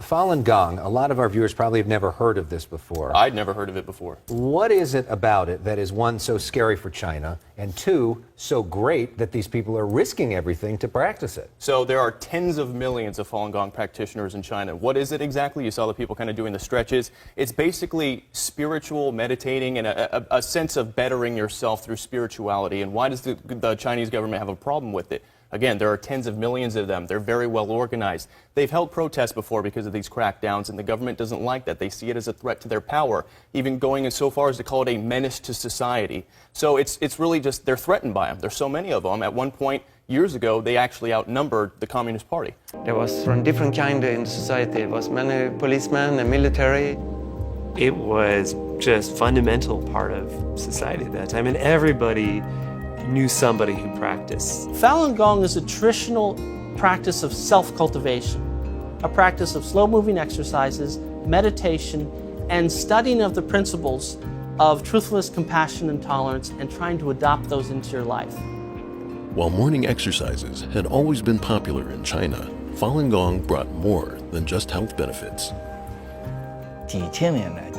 Falun Gong, a lot of our viewers probably have never heard of this before. I'd never heard of it before. What is it about it that is, one, so scary for China, and two, so great that these people are risking everything to practice it? So there are tens of millions of Falun Gong practitioners in China. What is it exactly? You saw the people kind of doing the stretches. It's basically spiritual meditating and a sense of bettering yourself through spirituality. And why does the Chinese government have a problem with it? Again, there are tens of millions of them. They're very well organized. They've held protests before because of these crackdowns, and the government doesn't like that. They see it as a threat to their power, even going as so far as to call it a menace to society. So it's really just, they're threatened by them. There's so many of them. At one point, years ago, they actually outnumbered the Communist Party. There was from different kind in society. There was many policemen and military. It was just fundamental part of society at that time, and everybody knew somebody who practiced. Falun Gong is a traditional practice of self-cultivation, a practice of slow-moving exercises, meditation, and studying of the principles of truthfulness, compassion, and tolerance, and trying to adopt those into your life. While morning exercises had always been popular in China, Falun Gong brought more than just health benefits.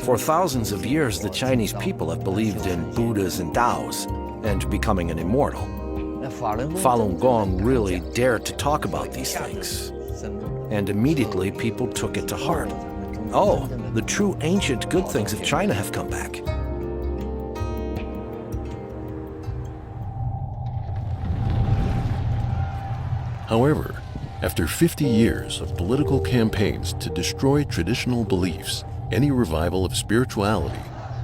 For thousands of years, the Chinese people have believed in Buddhas and Taos and becoming an immortal. Falun Gong really dared to talk about these things, and immediately people took it to heart. Oh, the true ancient good things of China have come back. However, after 50 years of political campaigns to destroy traditional beliefs, any revival of spirituality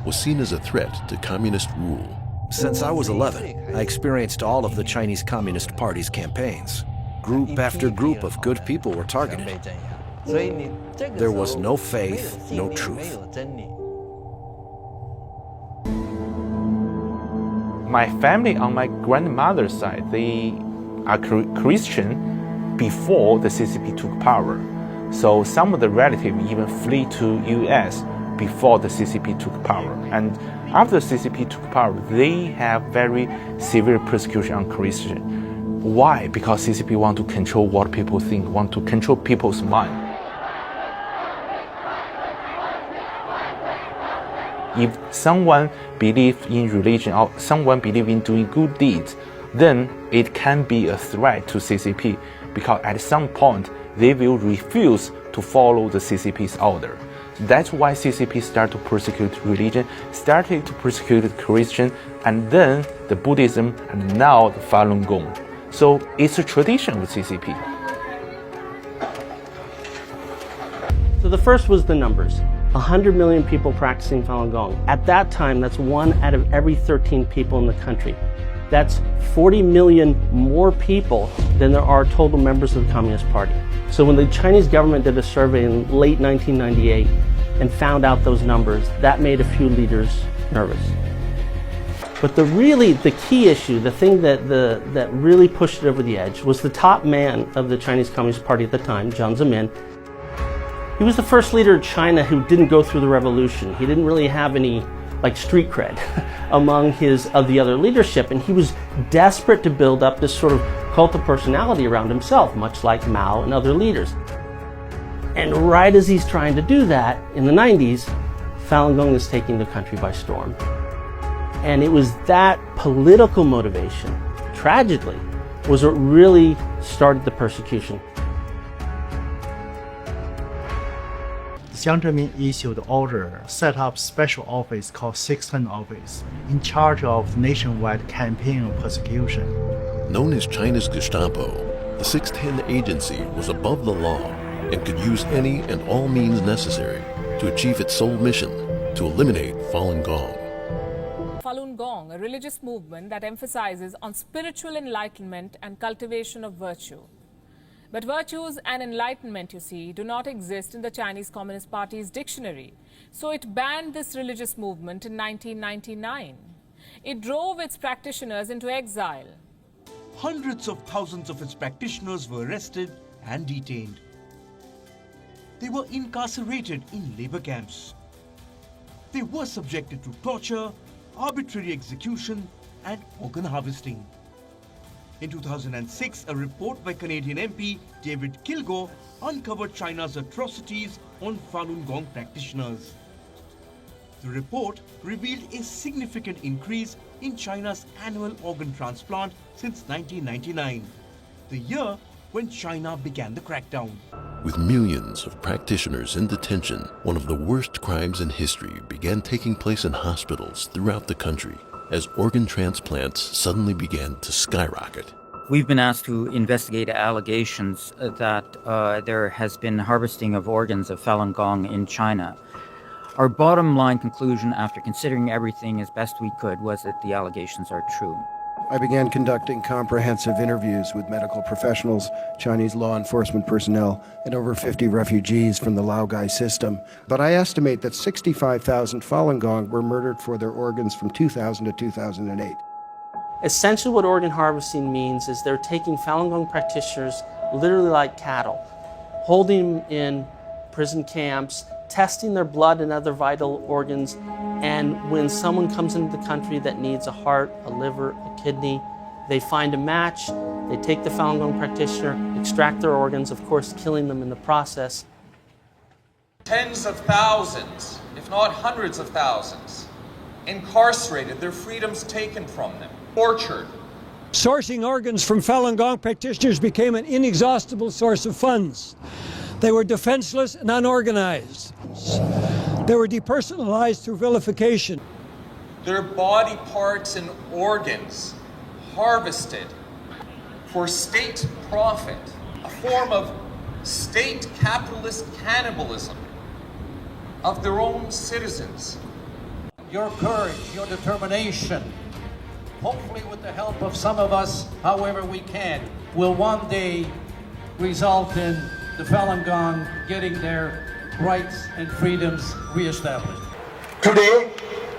was seen as a threat to communist rule. Since I was 11, I experienced all of the Chinese Communist Party's campaigns. Group after group of good people were targeted. There was no faith, no truth. My family on my grandmother's side, they are Christian before the CCP took power. So some of the relatives even flee to US before the CCP took power. And after the CCP took power, they have very severe persecution on Christians. Why? Because CCP want to control what people think, want to control people's mind. If someone believes in religion or someone believes in doing good deeds, then it can be a threat to CCP, because at some point they will refuse to follow the CCP's order. That's why CCP started to persecute religion, started to persecute Christian, and then the Buddhism, and now the Falun Gong. So it's a tradition with CCP. So the first was the numbers. 100 million people practicing Falun Gong. At that time, that's 1 out of every 13 people in the country. That's 40 million more people than there are total members of the Communist Party. So when the Chinese government did a survey in late 1998 and found out those numbers, that made a few leaders nervous. But the key issue, the thing that really pushed it over the edge, was the top man of the Chinese Communist Party at the time, Jiang Zemin. He was the first leader of China who didn't go through the revolution. He didn't really have any street cred among the other leadership, and he was desperate to build up this sort of cult of personality around himself, much like Mao and other leaders. And right as he's trying to do that, in the 90s, Falun Gong is taking the country by storm. And it was that political motivation, tragically, was what really started the persecution. Jiang Zemin issued order, set up special office called 610 Office, in charge of nationwide campaign of persecution. Known as China's Gestapo, the 610 agency was above the law and could use any and all means necessary to achieve its sole mission, to eliminate Falun Gong. Falun Gong, a religious movement that emphasizes on spiritual enlightenment and cultivation of virtue. But virtues and enlightenment, you see, do not exist in the Chinese Communist Party's dictionary. So it banned this religious movement in 1999. It drove its practitioners into exile. Hundreds of thousands of its practitioners were arrested and detained. They were incarcerated in labor camps. They were subjected to torture, arbitrary execution, and organ harvesting. In 2006, a report by Canadian MP David Kilgour uncovered China's atrocities on Falun Gong practitioners. The report revealed a significant increase in China's annual organ transplant since 1999, the year when China began the crackdown. With millions of practitioners in detention, one of the worst crimes in history began taking place in hospitals throughout the country as organ transplants suddenly began to skyrocket. We've been asked to investigate allegations that there has been harvesting of organs of Falun Gong in China. Our bottom line conclusion, after considering everything as best we could, was that the allegations are true. I began conducting comprehensive interviews with medical professionals, Chinese law enforcement personnel, and over 50 refugees from the Laogai system. But I estimate that 65,000 Falun Gong were murdered for their organs from 2000 to 2008. Essentially what organ harvesting means is they're taking Falun Gong practitioners literally like cattle, holding them in prison camps, testing their blood and other vital organs, and when someone comes into the country that needs a heart, a liver, a kidney, they find a match, they take the Falun Gong practitioner, extract their organs, of course killing them in the process. Tens of thousands, if not hundreds of thousands, incarcerated, their freedoms taken from them, tortured. Sourcing organs from Falun Gong practitioners became an inexhaustible source of funds. They were defenseless and unorganized. They were depersonalized through vilification. Their body parts and organs harvested for state profit, a form of state capitalist cannibalism of their own citizens. Your courage, your determination, hopefully with the help of some of us, however we can, will one day result in the Falun Gong getting their rights and freedoms reestablished. Today,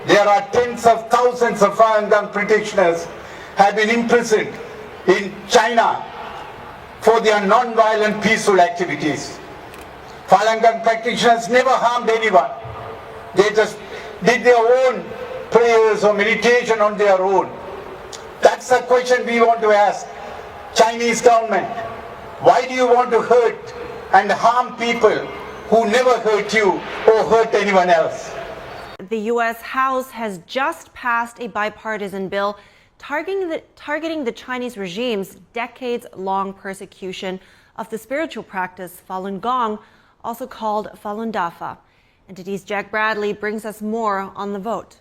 there are tens of thousands of Falun Gong practitioners have been imprisoned in China for their non-violent peaceful activities. Falun Gong practitioners never harmed anyone. They just did their own prayers or meditation on their own. That's the question we want to ask Chinese government. Why do you want to hurt and harm people who never hurt you or hurt anyone else? The U.S. House has just passed a bipartisan bill targeting the Chinese regime's decades-long persecution of the spiritual practice Falun Gong, also called Falun Dafa. NTD's Jack Bradley brings us more on the vote.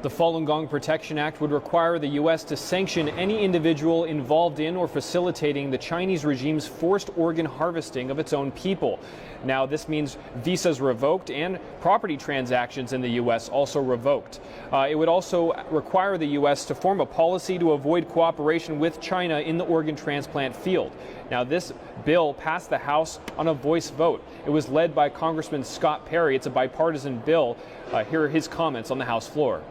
The Falun Gong Protection Act would require the U.S. to sanction any individual involved in or facilitating the Chinese regime's forced organ harvesting of its own people. Now, this means visas revoked and property transactions in the U.S. also revoked. It would also require the U.S. to form a policy to avoid cooperation with China in the organ transplant field. Now, this bill passed the House on a voice vote. It was led by Congressman Scott Perry. It's a bipartisan bill. Here are his comments on the House floor.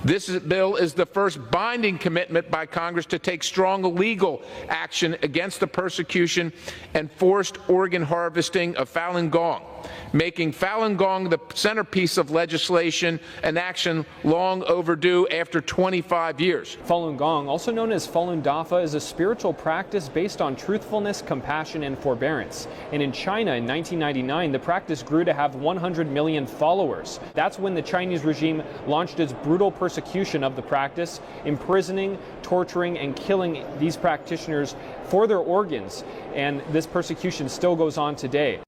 This bill is the first binding commitment by Congress to take strong legal action against the persecution and forced organ harvesting of Falun Gong, making Falun Gong the centerpiece of legislation, an action long overdue after 25 years. Falun Gong, also known as Falun Dafa, is a spiritual practice based on truthfulness, compassion, and forbearance. And in China in 1999, the practice grew to have 100 million followers. That's when the Chinese regime launched its brutal persecution of the practice, imprisoning, torturing, and killing these practitioners for their organs. And this persecution still goes on today.